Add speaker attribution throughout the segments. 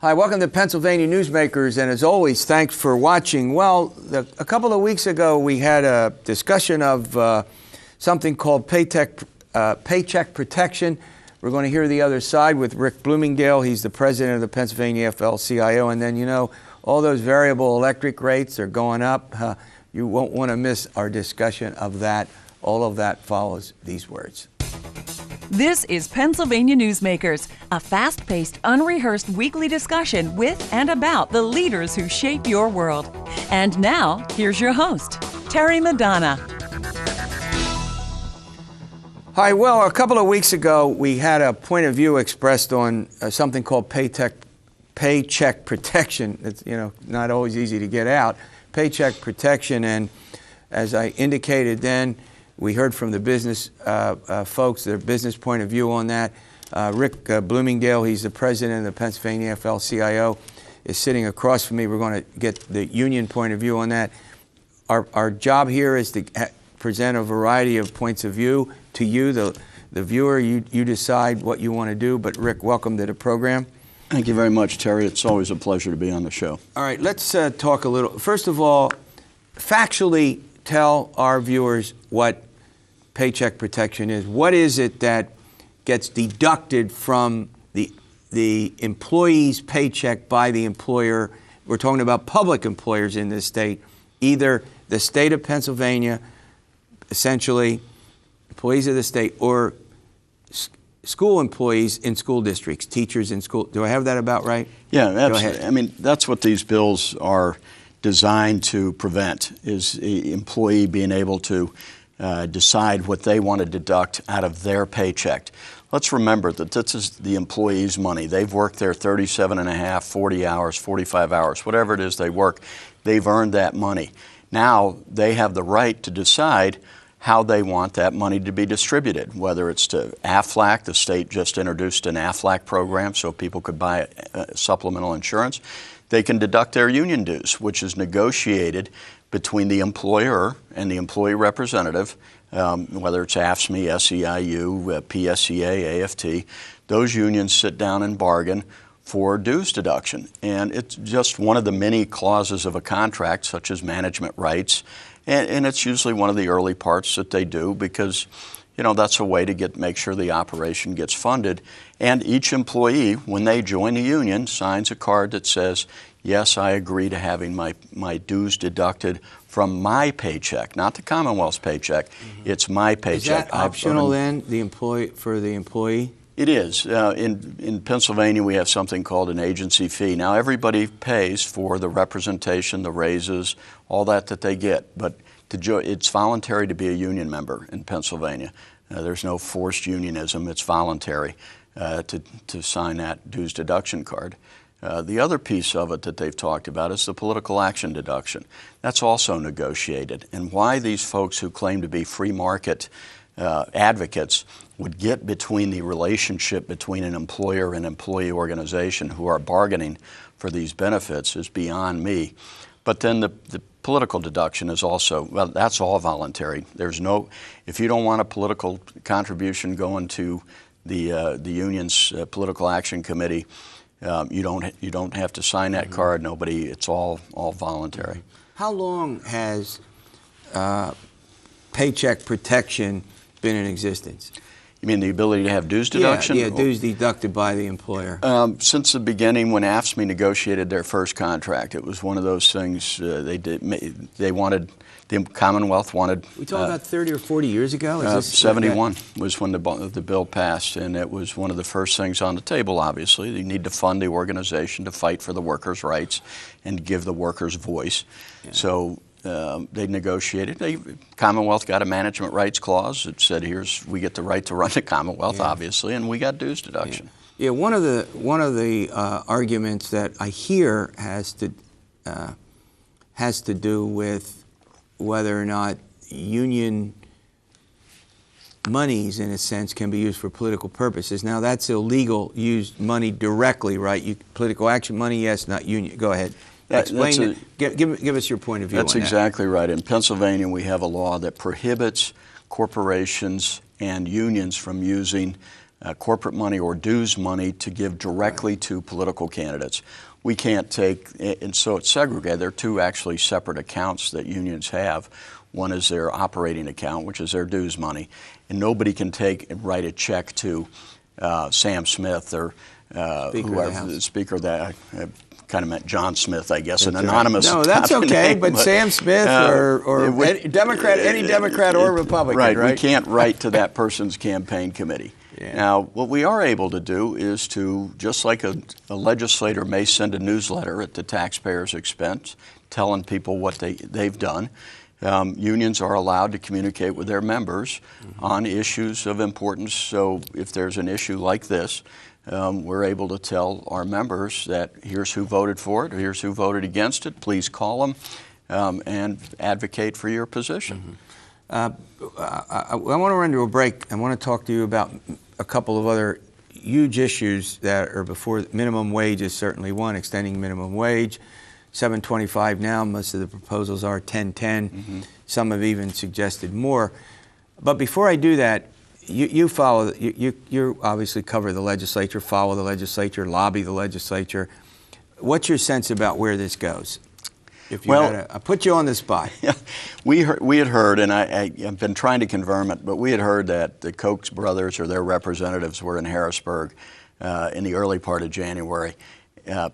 Speaker 1: Hi, welcome to Pennsylvania Newsmakers, and as always, thanks for watching. Well, a couple of weeks ago, we had a discussion of something called Paycheck protection. We're going to hear the other side with Rick Bloomingdale. He's the president of the Pennsylvania AFL-CIO, and then, you know, all those variable electric rates are going up. You won't want to miss our discussion of that. All of that follows these words.
Speaker 2: This is Pennsylvania Newsmakers, a fast-paced, unrehearsed weekly discussion with and about the leaders who shape your world. And now, here's your host, Terry Madonna.
Speaker 1: Hi, well, a couple of weeks ago, we had a point of view expressed on something called paycheck protection. It's, you know, not always easy to get out. Paycheck protection, and as I indicated then, we heard from the business folks, their business point of view on that. Rick Bloomingdale, he's the president of the Pennsylvania AFL-CIO, is sitting across from me. We're going to get the union point of view on that. Our job here is to present a variety of points of view to you, the viewer. You decide what you want to do. But Rick, welcome to the program.
Speaker 3: Thank you very much, Terry. It's always a pleasure to be on the show.
Speaker 1: All right, let's talk a little. First of all, factually tell our viewers what paycheck protection is. What is it that gets deducted from the employee's paycheck by the employer? We're talking about public employers in this state, either the state of Pennsylvania, essentially employees of the state, or school employees in school districts, teachers in school. Do I have that about right?
Speaker 3: Yeah,
Speaker 1: Go ahead.
Speaker 3: I mean, that's what these bills are designed to prevent, is the employee being able to decide what they want to deduct out of their paycheck. Let's remember that this is the employee's money. They've worked their 37 and a half, 40 hours, 45 hours, whatever it is they work. They've earned that money. Now they have the right to decide how they want that money to be distributed, whether it's to AFL-CIO. The state just introduced an AFL-CIO program so people could buy supplemental insurance. They can deduct their union dues, which is negotiated between the employer and the employee representative, whether it's AFSCME, SEIU, PSCA, AFT. Those unions sit down and bargain for dues deduction. And it's just one of the many clauses of a contract, such as management rights. And it's usually one of the early parts that they do because, you know, that's a way to make sure the operation gets funded. And each employee, when they join the union, signs a card that says, yes, I agree to having my dues deducted from my paycheck, not the Commonwealth's paycheck. Mm-hmm. It's my paycheck.
Speaker 1: Is that optional then, for the employee?
Speaker 3: It is. In Pennsylvania, we have something called an agency fee. Now, everybody pays for the representation, the raises, all that they get, but it's voluntary to be a union member in Pennsylvania. There's no forced unionism. It's voluntary to sign that dues deduction card. The other piece of it that they've talked about is the political action deduction. That's also negotiated. And why these folks who claim to be free market advocates would get between the relationship between an employer and employee organization who are bargaining for these benefits is beyond me. But then the political deduction is also, well, that's all voluntary. There's no, if you don't want a political contribution going to the union's political action committee, you don't have to sign that card. Nobody. It's all voluntary.
Speaker 1: How long has paycheck protection been in existence?
Speaker 3: You mean the ability to have dues deduction?
Speaker 1: Yeah, dues deducted by the employer.
Speaker 3: Since the beginning, when AFSCME negotiated their first contract, it was one of those things they wanted. The Commonwealth wanted.
Speaker 1: We talking about 30 or 40 years ago?
Speaker 3: 71 was when the bill passed, and it was one of the first things on the table, obviously. You need to fund the organization to fight for the workers' rights and give the workers voice. Yeah. So they negotiated. Commonwealth got a management rights clause. It said, we get the right to run the Commonwealth, obviously, and we got dues deduction.
Speaker 1: Yeah, one of the arguments that I hear has to do with whether or not union monies, in a sense, can be used for political purposes. Now, that's illegal, used money directly, right? Political action money, yes, not union. Go ahead. Explain it. Give us your point of view on that.
Speaker 3: That's exactly right. In Pennsylvania, we have a law that prohibits corporations and unions from using corporate money or dues money to give directly to political candidates. We can't take, and so it's segregated. There are two actually separate accounts that unions have. One is their operating account, which is their dues money, and nobody can take and write a check to Sam Smith or whoever, the Speaker of that. Kind of meant John Smith, I guess, an anonymous.
Speaker 1: No, that's okay. Name, but Sam Smith or any Democrat or Republican,
Speaker 3: right? We can't write to that person's campaign committee. Yeah. Now, what we are able to do is to, just like a legislator may send a newsletter at the taxpayer's expense, telling people what they've done. Unions are allowed to communicate with their members on issues of importance. So, if there's an issue like this, we're able to tell our members that here's who voted for it, or here's who voted against it. Please call them and advocate for your position.
Speaker 1: I want to run to a break. I want to talk to you about a couple of other huge issues that are before. Minimum wage is certainly one, extending minimum wage. $7.25 now, most of the proposals are $10.10. Some have even suggested more. But before I do that, you obviously cover the legislature, follow the legislature, lobby the legislature. What's your sense about where this goes? If you I put you on the spot.
Speaker 3: Yeah, we had heard, and I've been trying to confirm it, but we had heard that the Koch brothers or their representatives were in Harrisburg in the early part of January,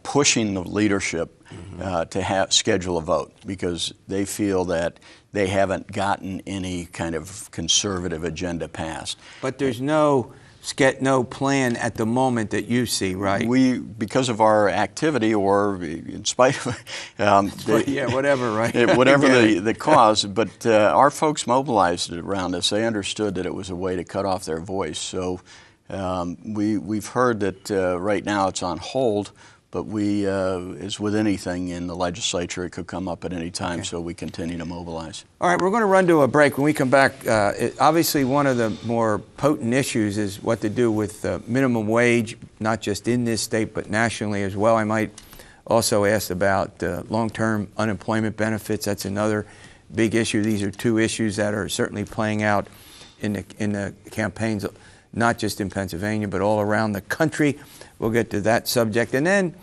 Speaker 3: pushing the leadership to schedule a vote because they feel that they haven't gotten any kind of conservative agenda passed.
Speaker 1: But there's no plan at the moment that you see, right?
Speaker 3: Because of our activity, or in spite of
Speaker 1: whatever, right?
Speaker 3: Whatever the cause, but our folks mobilized around us. They understood that it was a way to cut off their voice. So we've heard that right now it's on hold. But as with anything in the legislature, it could come up at any time, so we continue to mobilize. All
Speaker 1: right, we're going to run to a break. When we come back, obviously one of the more potent issues is what to do with minimum wage, not just in this state, but nationally as well. I might also ask about long-term unemployment benefits. That's another big issue. These are two issues that are certainly playing out in the campaigns, not just in Pennsylvania, but all around the country. We'll get to that subject. And then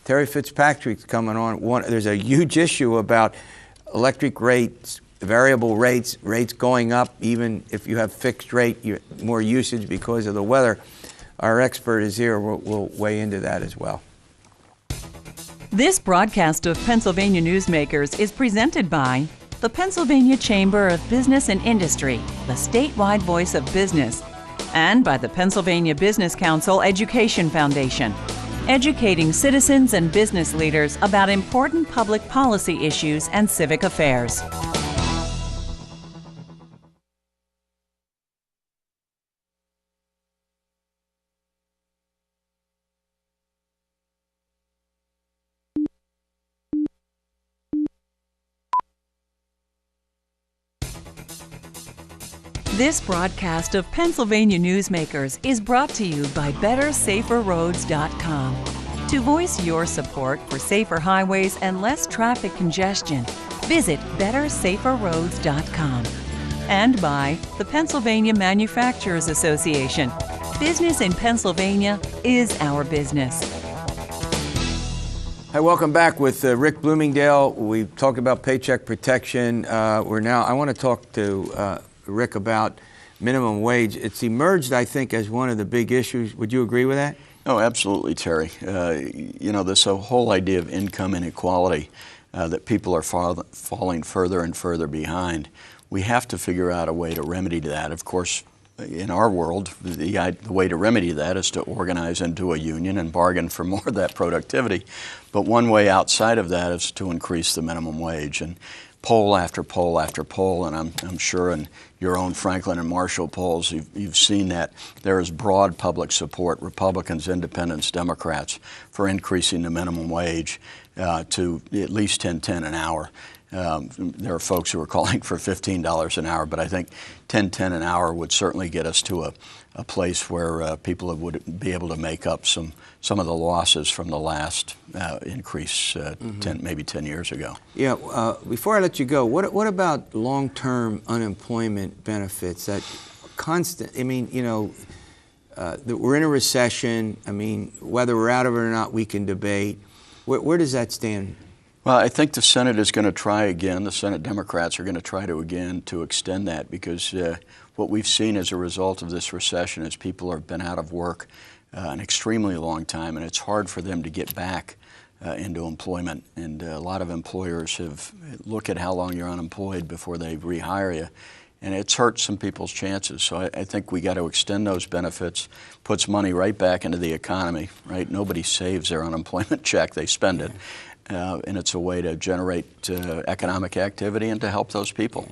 Speaker 1: Terry Fitzpatrick's coming on. There's a huge issue about electric rates, variable rates going up, even if you have fixed rate, more usage because of the weather. Our expert is here. We'll weigh into that as well.
Speaker 2: This broadcast of Pennsylvania Newsmakers is presented by the Pennsylvania Chamber of Business and Industry, the statewide voice of business, and by the Pennsylvania Business Council Education Foundation, educating citizens and business leaders about important public policy issues and civic affairs. This broadcast of Pennsylvania Newsmakers is brought to you by BetterSaferRoads.com. To voice your support for safer highways and less traffic congestion, visit BetterSaferRoads.com. And by the Pennsylvania Manufacturers Association. Business in Pennsylvania is our business.
Speaker 1: Hi, welcome back with Rick Bloomingdale. We talked about paycheck protection. I want to talk to Rick about minimum wage. It's emerged, I think, as one of the big issues. Would you agree with that?
Speaker 3: Oh, absolutely, Terry. This whole idea of income inequality, that people are falling further and further behind. We have to figure out a way to remedy that. Of course, in our world, the way to remedy that is to organize into a union and bargain for more of that productivity. But one way outside of that is to increase the minimum wage. And poll after poll after poll, and I'm sure in your own Franklin and Marshall polls, you've seen that there is broad public support, Republicans, Independents, Democrats, for increasing the minimum wage to at least $10.10 an hour. There are folks who are calling for $15 an hour, but I think $10.10 an hour would certainly get us to a place where people would be able to make up some of the losses from the last increase maybe 10 years ago.
Speaker 1: Yeah. Before I let you go, what about long-term unemployment benefits? That constant. I mean, that we're in a recession. I mean, whether we're out of it or not, we can debate. Where does that stand?
Speaker 3: Well, I think the Senate is going to try again. The Senate Democrats are going to try to extend that, because what we've seen as a result of this recession is people have been out of work an extremely long time, and it's hard for them to get back into employment. And a lot of employers have look at how long you're unemployed before they rehire you, and it's hurt some people's chances. So I think we got to extend those benefits, puts money right back into the economy, right? Nobody saves their unemployment check, they spend it. And it's a way to generate economic activity and to help those people.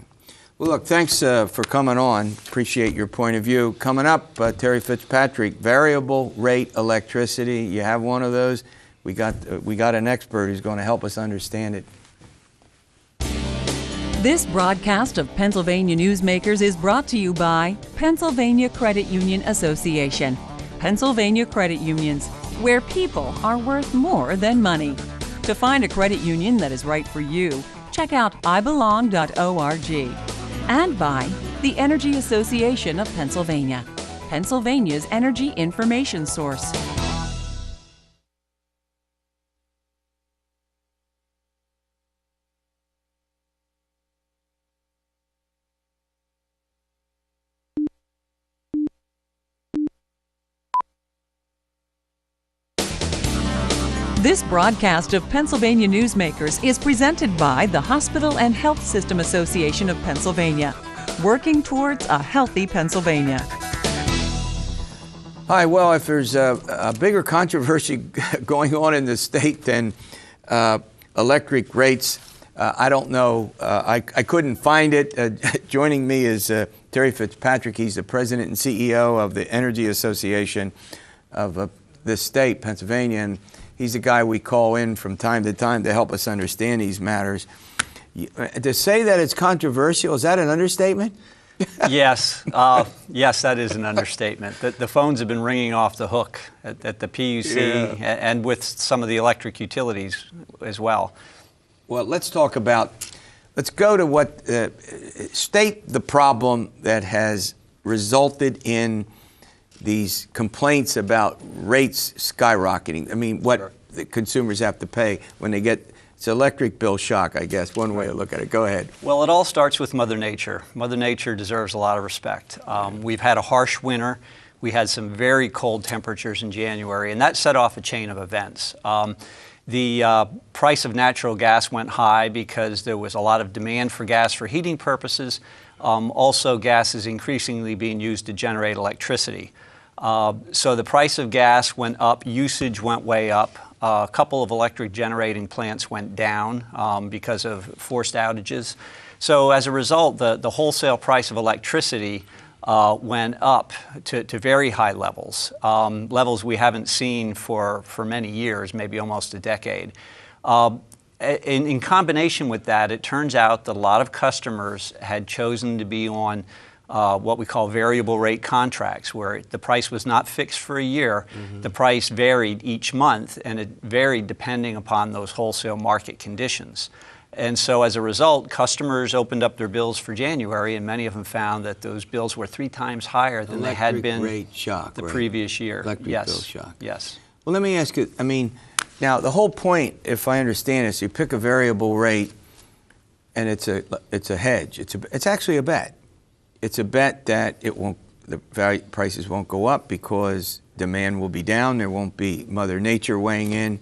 Speaker 1: Well, look, thanks for coming on. Appreciate your point of view. Coming up, Terry Fitzpatrick, variable rate electricity. You have one of those. We got an expert who's going to help us understand it.
Speaker 2: This broadcast of Pennsylvania Newsmakers is brought to you by Pennsylvania Credit Union Association. Pennsylvania Credit Unions, where people are worth more than money. To find a credit union that is right for you, check out ibelong.org. And by the Energy Association of Pennsylvania, Pennsylvania's energy information source. This broadcast of Pennsylvania Newsmakers is presented by the Hospital and Health System Association of Pennsylvania, working towards a healthy Pennsylvania.
Speaker 1: Hi, well, if there's a bigger controversy going on in the state than electric rates, I don't know. I couldn't find it. Joining me is Terry Fitzpatrick. He's the president and CEO of the Energy Association of this state, Pennsylvania, and he's the guy we call in from time to time to help us understand these matters. To say that it's controversial, is that an understatement?
Speaker 4: Yes. Yes, that is an understatement. The phones have been ringing off the hook at the PUC and with some of the electric utilities as well.
Speaker 1: Well, let's go to what, state the problem that has resulted in these complaints about rates skyrocketing. I mean, what the consumers have to pay when they get, it's electric bill shock, I guess, one way to look at it. Go ahead.
Speaker 4: Well, it all starts with Mother Nature. Mother Nature deserves a lot of respect. We've had a harsh winter. We had some very cold temperatures in January, and that set off a chain of events. The price of natural gas went high because there was a lot of demand for gas for heating purposes. Also, gas is increasingly being used to generate electricity. So the price of gas went up, usage went way up. A couple of electric generating plants went down because of forced outages. So as a result, the wholesale price of electricity went up to very high levels, levels we haven't seen for many years, maybe almost a decade. In combination with that, it turns out that a lot of customers had chosen to be on what we call variable rate contracts, where the price was not fixed for a year. Mm-hmm. The price varied each month, and it varied depending upon those wholesale market conditions. And so as a result, customers opened up their bills for January, and many of them found that those bills were 3 times higher than they had been the previous year.
Speaker 1: Electric bill shock.
Speaker 4: Yes.
Speaker 1: Well, let me ask you, I mean, now the whole point, if I understand it, is you pick a variable rate, and it's a hedge. It's actually a bet. It's a bet that the prices won't go up because demand will be down. There won't be Mother Nature weighing in.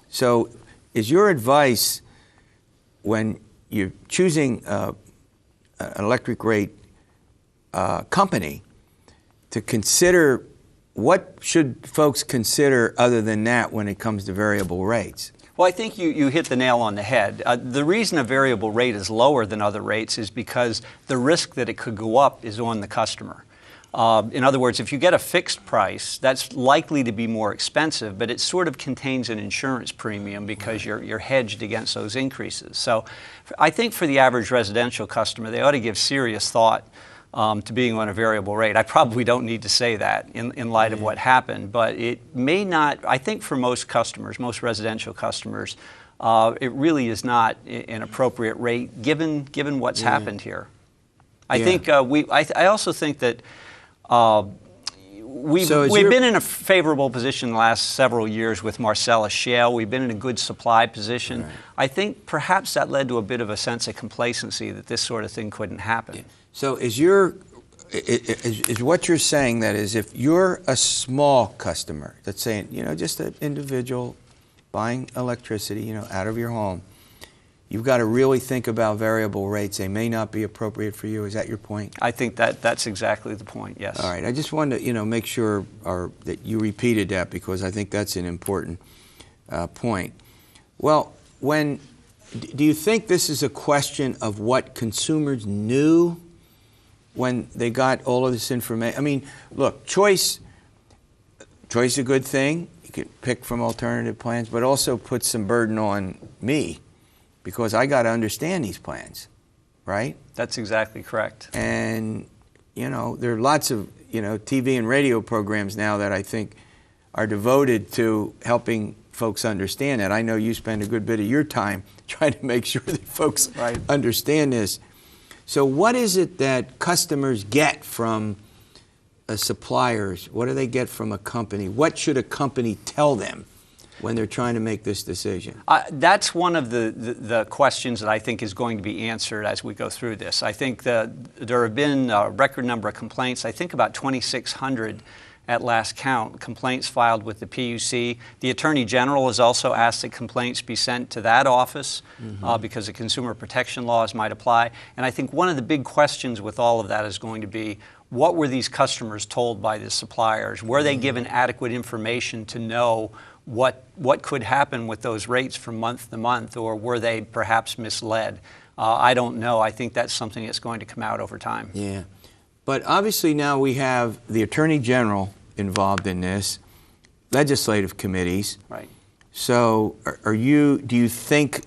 Speaker 1: So, is your advice when you're choosing an electric rate company to consider, what should folks consider other than that when it comes to variable rates?
Speaker 4: Well, I think you hit the nail on the head. The reason a variable rate is lower than other rates is because the risk that it could go up is on the customer. In other words, if you get a fixed price, that's likely to be more expensive, but it sort of contains an insurance premium because you're hedged against those increases. So I think for the average residential customer, they ought to give serious thought to being on a variable rate. I probably don't need to say that in light of what happened, but it may not, I think for most customers, most residential customers, it really is not an appropriate rate given what's happened here. I think I also think that we've been in a favorable position the last several years with Marcellus Shale. We've been in a good supply position.
Speaker 1: Right.
Speaker 4: I think perhaps that led to a bit of a sense of complacency that this sort of thing couldn't happen.
Speaker 1: Yeah. So is what you're saying that is if you're a small customer that's saying, just an individual buying electricity, out of your home, you've got to really think about variable rates. They may not be appropriate for you. Is that your point?
Speaker 4: I think that's exactly the point, yes.
Speaker 1: All right. I just wanted to, make sure that you repeated that because I think that's an important point. Well, do you think this is a question of what consumers knew when they got all of this information? I mean, look, choice is a good thing. You can pick from alternative plans, but also put some burden on me because I got to understand these plans, right?
Speaker 4: That's exactly correct.
Speaker 1: And, there are lots of, TV and radio programs now that I think are devoted to helping folks understand that. I know you spend a good bit of your time trying to make sure that folks understand this. So what is it that customers get from suppliers? What do they get from a company? What should a company tell them when they're trying to make this decision?
Speaker 4: That's one of the questions that I think is going to be answered as we go through this. I think that there have been a record number of complaints. I think about 2,600 at last count, complaints filed with the PUC. The Attorney General has also asked that complaints be sent to that office because the consumer protection laws might apply. And I think one of the big questions with all of that is going to be, what were these customers told by the suppliers? Were they given adequate information to know what could happen with those rates from month to month, or were they perhaps misled? I don't know. I think that's something that's going to come out over time.
Speaker 1: Yeah. But obviously now we have the Attorney General involved in this, legislative committees.
Speaker 4: Right.
Speaker 1: So do you think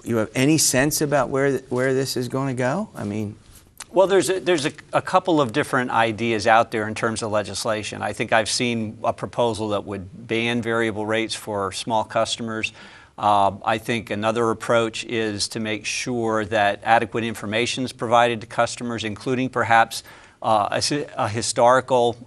Speaker 1: you have any sense about where this is going to go? I mean...
Speaker 4: Well, there's a couple of different ideas out there in terms of legislation. I think I've seen a proposal that would ban variable rates for small customers. I think another approach is to make sure that adequate information is provided to customers, including perhaps a historical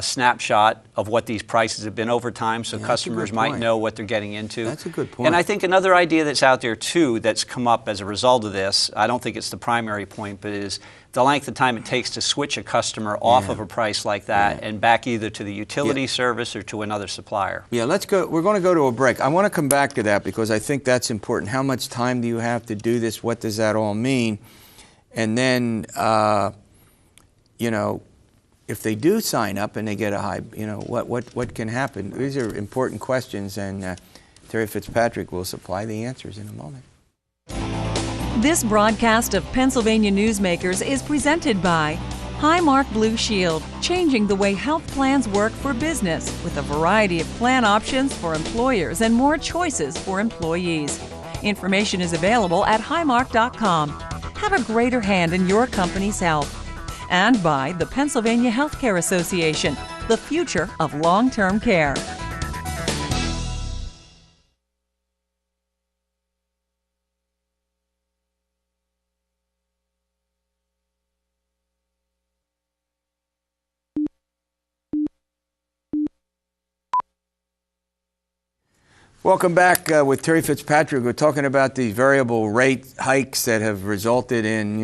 Speaker 4: snapshot of what these prices have been over time, so customers might know what they're getting into.
Speaker 1: That's a good point.
Speaker 4: And I think another idea that's out there too that's come up as a result of this, I don't think it's the primary point, but is the length of time it takes to switch a customer off of a price like that and back either to the utility service or to another supplier. Yeah,
Speaker 1: let's go. We're going to go to a break. I want to come back to that because I think that's important. How much time do you have to do this? What does that all mean? And then, if they do sign up and they get a high, what can happen? These are important questions, and Terry Fitzpatrick will supply the answers in a moment.
Speaker 2: This broadcast of Pennsylvania Newsmakers is presented by Highmark Blue Shield, changing the way health plans work for business with a variety of plan options for employers and more choices for employees. Information is available at highmark.com. Have a greater hand in your company's health. And by the Pennsylvania Healthcare Association, the future of long-term care.
Speaker 1: Welcome back with Terry Fitzpatrick. We're talking about these variable rate hikes that have resulted in,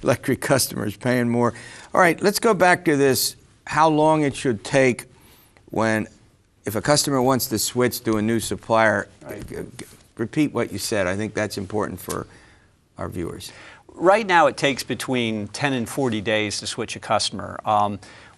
Speaker 1: electric customers paying more. All right, let's go back to this, how long it should take if a customer wants to switch to a new supplier. Repeat what you said. I think that's important for our viewers.
Speaker 4: Right now it takes between 10 and 40 days to switch a customer.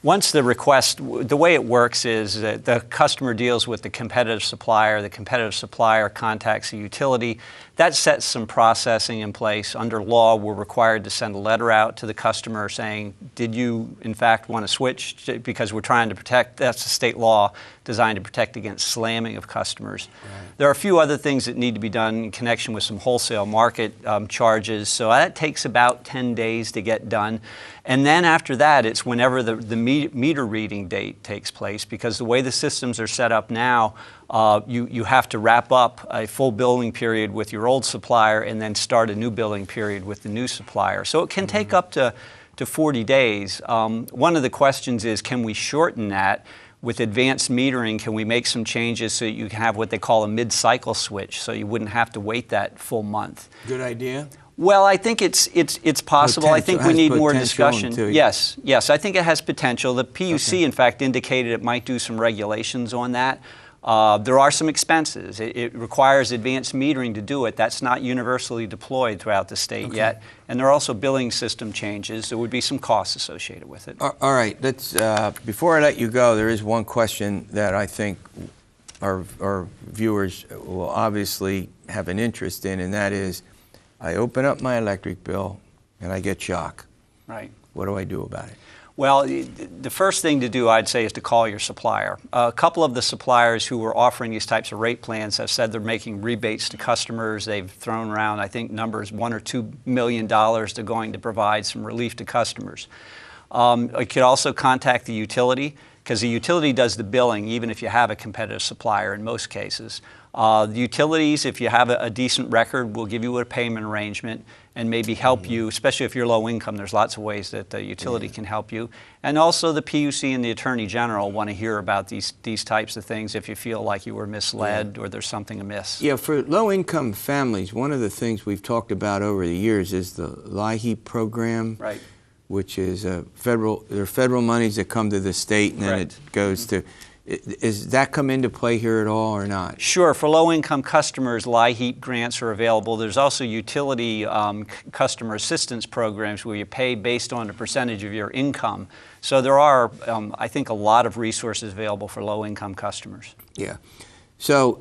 Speaker 4: Once the request, the way it works is that the customer deals with the competitive supplier contacts the utility. That sets some processing in place. Under law, we're required to send a letter out to the customer saying, did you in fact want to switch? Because we're trying to protect, that's a state law designed to protect against slamming of customers. Right. There are a few other things that need to be done in connection with some wholesale market charges. So that takes about 10 days to get done. And then after that, it's whenever the meter reading date takes place, because the way the systems are set up now, you have to wrap up a full billing period with your old supplier and then start a new billing period with the new supplier. So it can take up to to 40 days. One of the questions is, can we shorten that? With advanced metering, can we make some changes so you can have what they call a mid-cycle switch, so you wouldn't have to wait that full month?
Speaker 1: Good idea.
Speaker 4: Well, I think it's possible. I think we need more discussion.
Speaker 1: Too.
Speaker 4: Yes, I think it has potential. The PUC, in fact, indicated it might do some regulations on that. There are some expenses. It requires advanced metering to do it. That's not universally deployed throughout the state yet. And there are also billing system changes. There would be some costs associated with it.
Speaker 1: All right. Let's, before I let you go, there is one question that I think our viewers will obviously have an interest in, and that is, I open up my electric bill and I get shock.
Speaker 4: Right.
Speaker 1: What do I do about it?
Speaker 4: Well, the first thing to do, I'd say, is to call your supplier. A couple of the suppliers who were offering these types of rate plans have said they're making rebates to customers. They've thrown around, I think, numbers $1 or $2 million to going to provide some relief to customers. You could also contact the utility, because the utility does the billing, even if you have a competitive supplier in most cases. The utilities, if you have a decent record, will give you a payment arrangement and maybe help you, especially if you're low income. There's lots of ways that the utility can help you. And also the PUC and the Attorney General want to hear about these types of things if you feel like you were misled or there's something amiss.
Speaker 1: Yeah, for low-income families, one of the things we've talked about over the years is the LIHEAP program,
Speaker 4: Right.
Speaker 1: which is there are federal monies that come to the state and then it goes to. Is that come into play here at all or not?
Speaker 4: Sure. For low-income customers, LIHEAP grants are available. There's also utility customer assistance programs where you pay based on a percentage of your income. So there are, I think, a lot of resources available for low-income customers.
Speaker 1: Yeah. So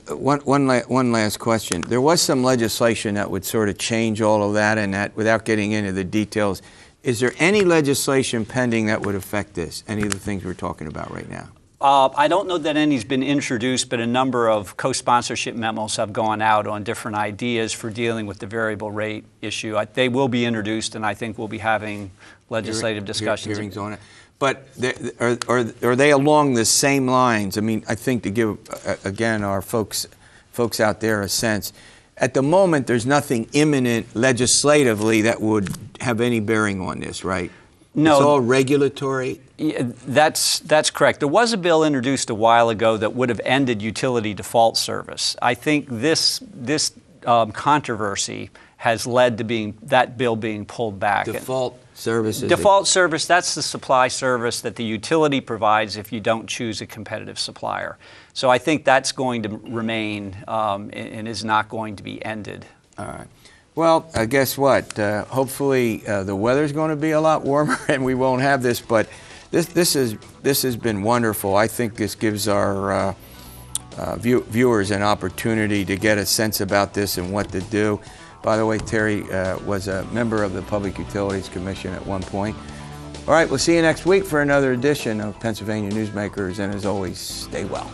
Speaker 1: one last question. There was some legislation that would sort of change all of that, and that, without getting into the details, is there any legislation pending that would affect this, any of the things we're talking about right now?
Speaker 4: I don't know that any's been introduced, but a number of co-sponsorship memos have gone out on different ideas for dealing with the variable rate issue. They will be introduced, and I think we'll be having legislative discussions.
Speaker 1: Hearings on it. But are they along the same lines? I mean, I think to give, again, our folks out there a sense, at the moment, there's nothing imminent legislatively that would have any bearing on this, right?
Speaker 4: No.
Speaker 1: It's all regulatory?
Speaker 4: Yeah, that's correct. There was a bill introduced a while ago that would have ended utility default service. I think this controversy has led to that bill being pulled back.
Speaker 1: Default services?
Speaker 4: Default service, that's the supply service that the utility provides if you don't choose a competitive supplier. So I think that's going to remain and is not going to be ended.
Speaker 1: All right. Well, guess what? Hopefully the weather's going to be a lot warmer and we won't have this, but this has been wonderful. I think this gives our viewers an opportunity to get a sense about this and what to do. By the way, Terry was a member of the Public Utilities Commission at one point. All right, we'll see you next week for another edition of Pennsylvania Newsmakers, and as always, stay well.